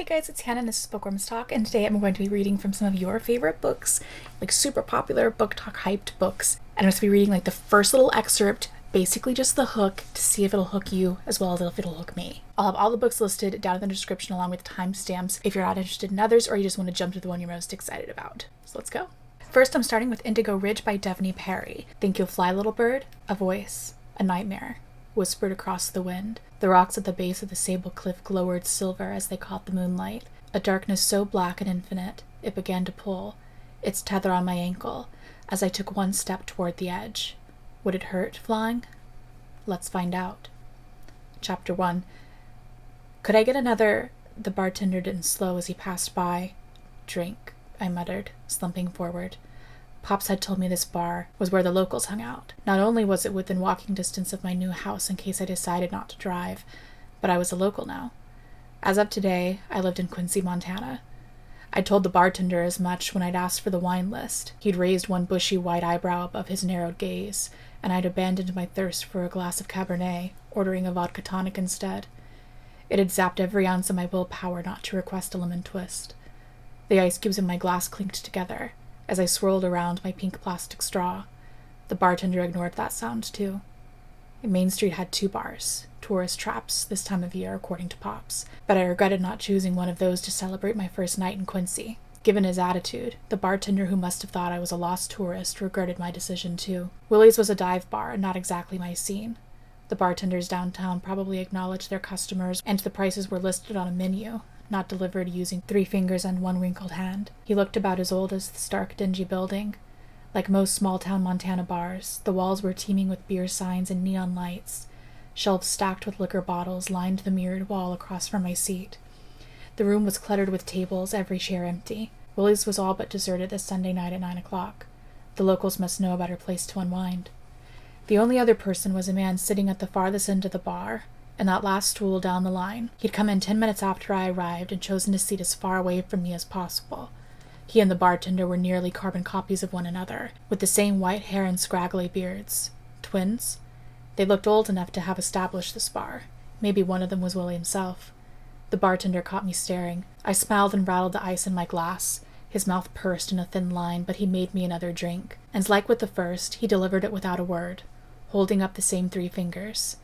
Hey guys, it's Hannah and this is Bookworms Talk, and today I'm going to be reading from some of your favorite books, like super popular book talk hyped books. And I'm going to be reading like the first little excerpt, basically just the hook, to see if it'll hook you as well as if it'll hook me. I'll have all the books listed down in the description along with timestamps if you're not interested in others or you just want to jump to the one you're most excited about. So let's go. First, I'm starting with Indigo Ridge by Devney Perry. Think you'll fly, little bird? A voice. A nightmare. Whispered across the wind. The rocks at the base of the sable cliff glowered silver as they caught the moonlight. A darkness so black and infinite, it began to pull, its tether on my ankle, as I took one step toward the edge. Would it hurt, flying? Let's find out. Chapter 1. Could I get another? The bartender didn't slow as he passed by. Drink, I muttered, slumping forward. Pops had told me this bar was where the locals hung out. Not only was it within walking distance of my new house in case I decided not to drive, but I was a local now. As of today, I lived in Quincy, Montana. I'd told the bartender as much when I'd asked for the wine list. He'd raised one bushy white eyebrow above his narrowed gaze, and I'd abandoned my thirst for a glass of Cabernet, ordering a vodka tonic instead. It had zapped every ounce of my willpower not to request a lemon twist. The ice cubes in my glass clinked together as I swirled around my pink plastic straw. The bartender ignored that sound, too. Main Street had 2 bars, tourist traps this time of year, according to Pops, but I regretted not choosing one of those to celebrate my first night in Quincy. Given his attitude, the bartender who must have thought I was a lost tourist regretted my decision, too. Willie's was a dive bar, and not exactly my scene. The bartenders downtown probably acknowledged their customers, and the prices were listed on a menu, not delivered using 3 fingers and 1 wrinkled hand. He looked about as old as the stark, dingy building. Like most small-town Montana bars, the walls were teeming with beer signs and neon lights. Shelves stacked with liquor bottles lined the mirrored wall across from my seat. The room was cluttered with tables, every chair empty. Willie's was all but deserted this Sunday night at 9 o'clock. The locals must know a better place to unwind. The only other person was a man sitting at the farthest end of the bar, and that last stool down the line. He'd come in 10 minutes after I arrived and chosen to sit as far away from me as possible. He and the bartender were nearly carbon copies of one another, with the same white hair and scraggly beards. Twins? They looked old enough to have established this bar. Maybe one of them was Willie himself. The bartender caught me staring. I smiled and rattled the ice in my glass. His mouth pursed in a thin line, but he made me another drink. And like with the first, he delivered it without a word, holding up the same 3 fingers.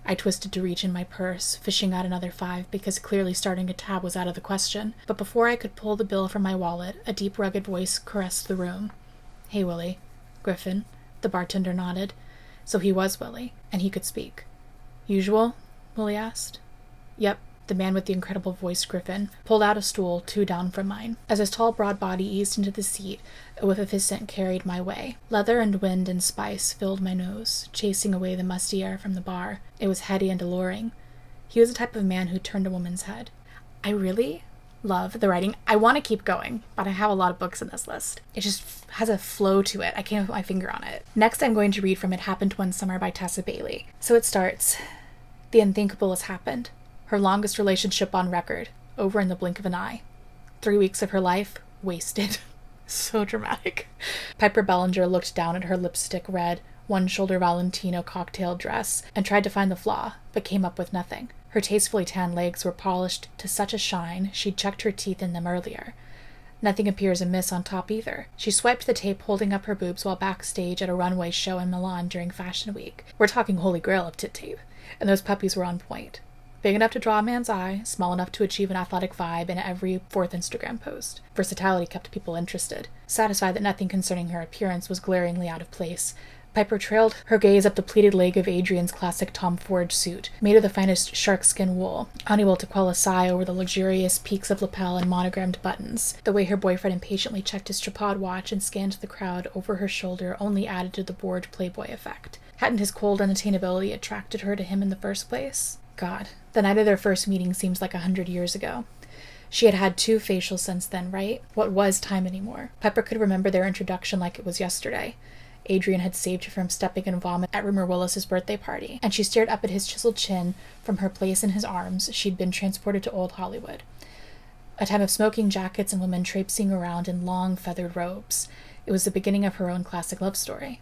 I twisted to reach in my purse, fishing out another 5 because clearly starting a tab was out of the question. But before I could pull the bill from my wallet, a deep, rugged voice caressed the room. Hey, Willie. Griffin. The bartender nodded. So he was Willie, and he could speak. Usual? Willie asked. Yep. The man with the incredible voice, Griffin, pulled out a stool 2 down from mine. As his tall, broad body eased into the seat, a whiff of his scent carried my way. Leather and wind and spice filled my nose, chasing away the musty air from the bar. It was heady and alluring. He was the type of man who turned a woman's head. I really love the writing. I want to keep going, but I have a lot of books in this list. It just has a flow to it. I can't put my finger on it. Next, I'm going to read from It Happened One Summer by Tessa Bailey. So it starts, The unthinkable has happened. Her longest relationship on record, over in the blink of an eye. 3 weeks of her life, wasted. So dramatic. Piper Bellinger looked down at her lipstick red, one-shoulder Valentino cocktail dress and tried to find the flaw, but came up with nothing. Her tastefully tan legs were polished to such a shine she'd checked her teeth in them earlier. Nothing appears amiss on top either. She swiped the tape holding up her boobs while backstage at a runway show in Milan during Fashion Week. We're talking holy grail of tit tape. And those puppies were on point. Big enough to draw a man's eye, small enough to achieve an athletic vibe in every 4th Instagram post. Versatility kept people interested. Satisfied that nothing concerning her appearance was glaringly out of place, Piper trailed her gaze up the pleated leg of Adrian's classic Tom Ford suit, made of the finest sharkskin wool, unable to quell a sigh over the luxurious peaks of lapel and monogrammed buttons. The way her boyfriend impatiently checked his tripod watch and scanned the crowd over her shoulder only added to the bored playboy effect. Hadn't his cold unattainability attracted her to him in the first place? God, the night of their first meeting seems like 100 years ago. She had had 2 facials since then, right? What was time anymore? Piper could remember their introduction like it was yesterday. Adrian had saved her from stepping in vomit at Rumor Willis's birthday party, and she stared up at his chiseled chin from her place in his arms. She'd been transported to old Hollywood. A time of smoking jackets and women traipsing around in long, feathered robes. It was the beginning of her own classic love story.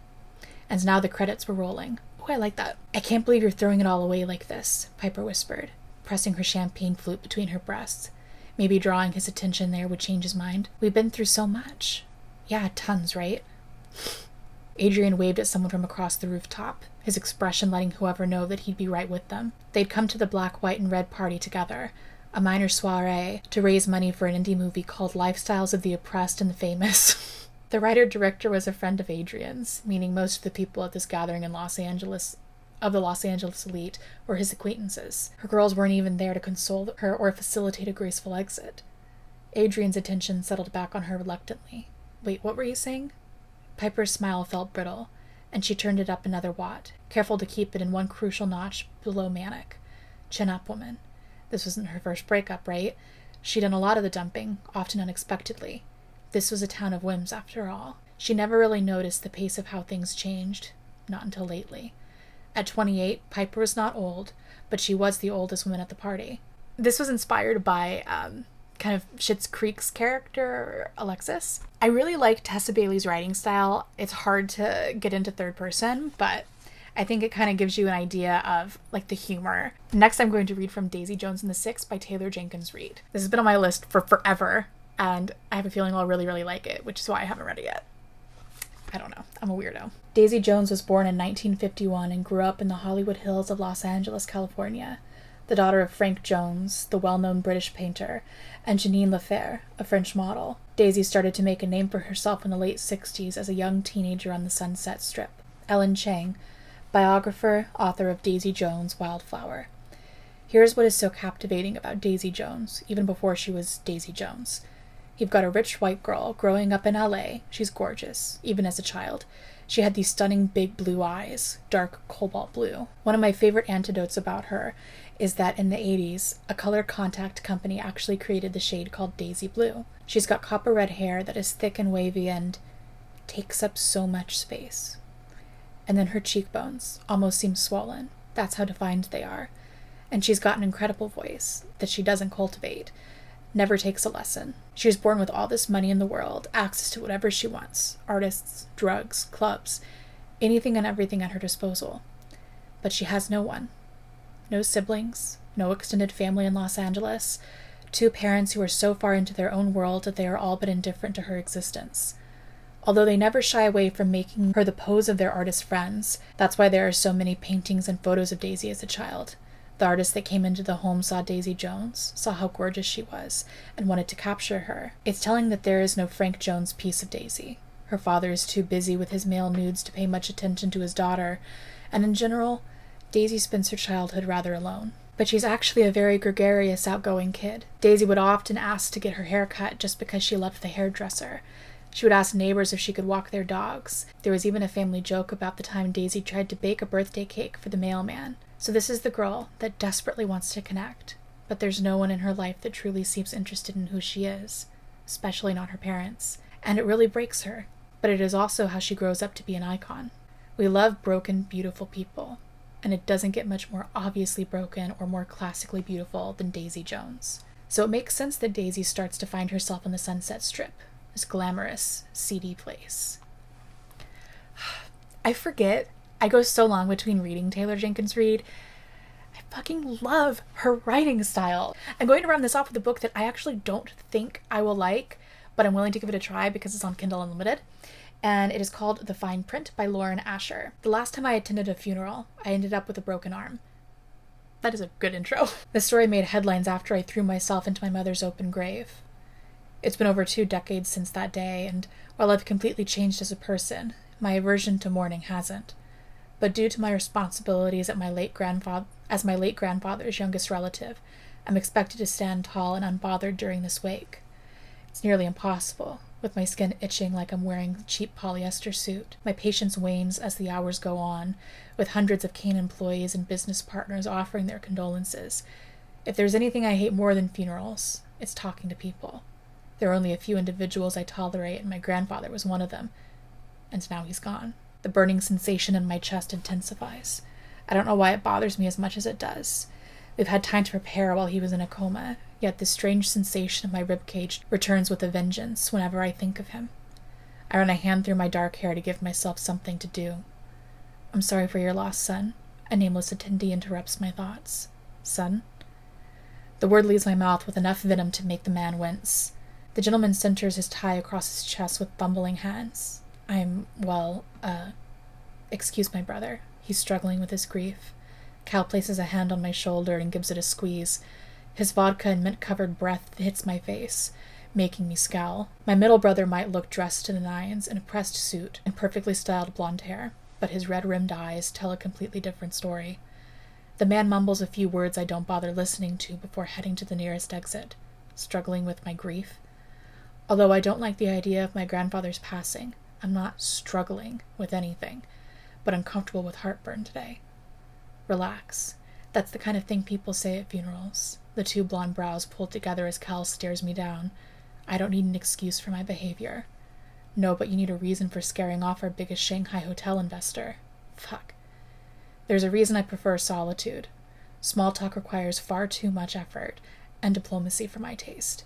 And now the credits were rolling. Oh, I like that. I can't believe you're throwing it all away like this, Piper whispered, pressing her champagne flute between her breasts. Maybe drawing his attention there would change his mind. We've been through so much. Yeah, tons, right? Adrian waved at someone from across the rooftop, his expression letting whoever know that he'd be right with them. They'd come to the black, white, and red party together, a minor soiree, to raise money for an indie movie called Lifestyles of the Oppressed and the Famous. The writer-director was a friend of Adrian's, meaning most of the people at this gathering in Los Angeles elite were his acquaintances. Her girls weren't even there to console her or facilitate a graceful exit. Adrian's attention settled back on her reluctantly. Wait, what were you saying? Piper's smile felt brittle, and she turned it up another watt, careful to keep it in one crucial notch below manic. Chin up, woman. This wasn't her first breakup, right? She'd done a lot of the dumping, often unexpectedly. This was a town of whims, after all. She never really noticed the pace of how things changed, not until lately. At 28, Piper was not old, but she was the oldest woman at the party. This was inspired by kind of Schitt's Creek's character, Alexis. I really like Tessa Bailey's writing style. It's hard to get into third person, but I think it kind of gives you an idea of like the humor. Next, I'm going to read from Daisy Jones and the Six by Taylor Jenkins Reid. This has been on my list for forever, and I have a feeling I'll really, really like it, which is why I haven't read it yet. I don't know. I'm a weirdo. Daisy Jones was born in 1951 and grew up in the Hollywood Hills of Los Angeles, California. The daughter of Frank Jones, the well-known British painter, and Janine Lafer, a French model. Daisy started to make a name for herself in the late 60s as a young teenager on the Sunset Strip. Ellen Chang, biographer, author of Daisy Jones, Wildflower. Here's what is so captivating about Daisy Jones, even before she was Daisy Jones. You've got a rich white girl growing up in LA. She's gorgeous, even as a child. She had these stunning big blue eyes, dark cobalt blue. One of my favorite anecdotes about her is that in the 80s, a color contact company actually created the shade called Daisy Blue. She's got copper red hair that is thick and wavy and takes up so much space. And then her cheekbones almost seem swollen. That's how defined they are. And she's got an incredible voice that she doesn't cultivate. Never takes a lesson. She was born with all this money in the world, access to whatever she wants, artists, drugs, clubs, anything and everything at her disposal. But she has no one. No siblings, no extended family in Los Angeles, 2 parents who are so far into their own world that they are all but indifferent to her existence. Although they never shy away from making her the pose of their artist friends, that's why there are so many paintings and photos of Daisy as a child. The artist that came into the home saw Daisy Jones, saw how gorgeous she was, and wanted to capture her. It's telling that there is no Frank Jones piece of Daisy. Her father is too busy with his male nudes to pay much attention to his daughter, and in general, Daisy spends her childhood rather alone. But she's actually a very gregarious, outgoing kid. Daisy would often ask to get her hair cut just because she loved the hairdresser. She would ask neighbors if she could walk their dogs. There was even a family joke about the time Daisy tried to bake a birthday cake for the mailman. So this is the girl that desperately wants to connect, but there's no one in her life that truly seems interested in who she is, especially not her parents. And it really breaks her, but it is also how she grows up to be an icon. We love broken, beautiful people, and it doesn't get much more obviously broken or more classically beautiful than Daisy Jones. So it makes sense that Daisy starts to find herself on the Sunset Strip, this glamorous, seedy place. I forget. I go so long between reading Taylor Jenkins Reid. I fucking love her writing style. I'm going to round this off with a book that I actually don't think I will like, but I'm willing to give it a try because it's on Kindle Unlimited. And it is called The Fine Print by Lauren Asher. The last time I attended a funeral, I ended up with a broken arm. That is a good intro. The story made headlines after I threw myself into my mother's open grave. It's been over 2 decades since that day, and while I've completely changed as a person, my aversion to mourning hasn't. But due to my responsibilities as my late grandfather's youngest relative, I'm expected to stand tall and unbothered during this wake. It's nearly impossible, with my skin itching like I'm wearing a cheap polyester suit. My patience wanes as the hours go on, with hundreds of Kane employees and business partners offering their condolences. If there's anything I hate more than funerals, it's talking to people. There are only a few individuals I tolerate, and my grandfather was one of them. And now he's gone. The burning sensation in my chest intensifies. I don't know why it bothers me as much as it does. We've had time to prepare while he was in a coma, yet this strange sensation in my ribcage returns with a vengeance whenever I think of him. I run a hand through my dark hair to give myself something to do. I'm sorry for your loss, son. A nameless attendee interrupts my thoughts. Son? The word leaves my mouth with enough venom to make the man wince. The gentleman centers his tie across his chest with fumbling hands. Excuse my brother. He's struggling with his grief. Cal places a hand on my shoulder and gives it a squeeze. His vodka and mint-covered breath hits my face, making me scowl. My middle brother might look dressed to the nines in a pressed suit and perfectly styled blonde hair, but his red-rimmed eyes tell a completely different story. The man mumbles a few words I don't bother listening to before heading to the nearest exit, struggling with my grief. Although I don't like the idea of my grandfather's passing, I'm not struggling with anything, but uncomfortable with heartburn today. Relax. That's the kind of thing people say at funerals. The two blonde brows pulled together as Cal stares me down. I don't need an excuse for my behavior. No, but you need a reason for scaring off our biggest Shanghai hotel investor. Fuck. There's a reason I prefer solitude. Small talk requires far too much effort and diplomacy for my taste.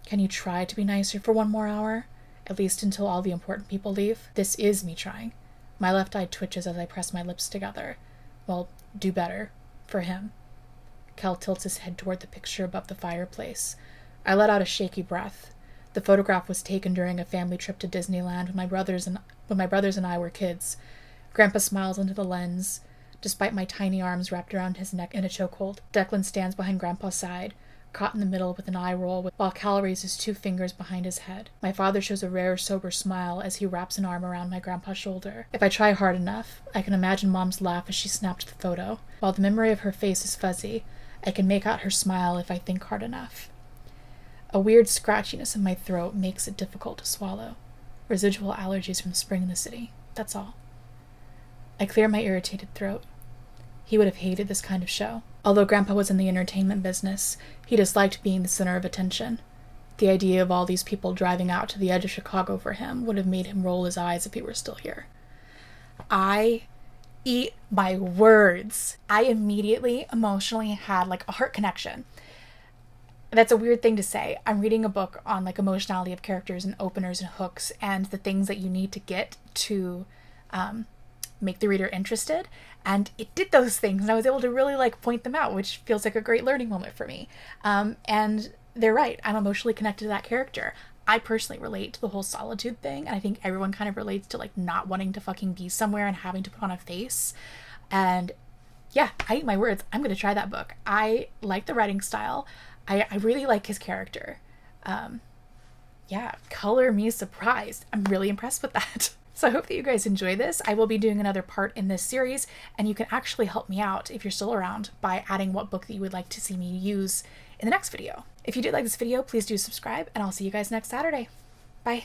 Can you try to be nicer for 1 more hour? At least until all the important people leave? This is me trying. My left eye twitches as I press my lips together. Well, do better. For him. Cal tilts his head toward the picture above the fireplace. I let out a shaky breath. The photograph was taken during a family trip to Disneyland when my brothers and I were kids. Grandpa smiles into the lens, despite my tiny arms wrapped around his neck in a chokehold. Declan stands behind Grandpa's side, caught in the middle with an eye roll, while Cal raises 2 fingers behind his head. My father shows a rare, sober smile as he wraps an arm around my grandpa's shoulder. If I try hard enough, I can imagine Mom's laugh as she snapped the photo. While the memory of her face is fuzzy, I can make out her smile if I think hard enough. A weird scratchiness in my throat makes it difficult to swallow. Residual allergies from spring in the city, that's all. I clear my irritated throat. He would have hated this kind of show. Although Grandpa was in the entertainment business, he disliked being the center of attention. The idea of all these people driving out to the edge of Chicago for him would have made him roll his eyes if he were still here. I eat my words. I immediately emotionally had a heart connection. That's a weird thing to say. I'm reading a book on emotionality of characters and openers and hooks and the things that you need to get to make the reader interested, and it did those things, and I was able to really point them out, which feels like a great learning moment for me. And they're right, I'm emotionally connected to that character. I personally relate to the whole solitude thing, and I think everyone kind of relates to not wanting to fucking be somewhere and having to put on a face. And yeah, I eat my words. I'm gonna try that book. I like the writing style. I really like his character. Yeah, color me surprised. I'm really impressed with that. So I hope that you guys enjoy this. I will be doing another part in this series, and you can actually help me out if you're still around by adding what book that you would like to see me use in the next video. If you did like this video, please do subscribe, and I'll see you guys next Saturday. Bye.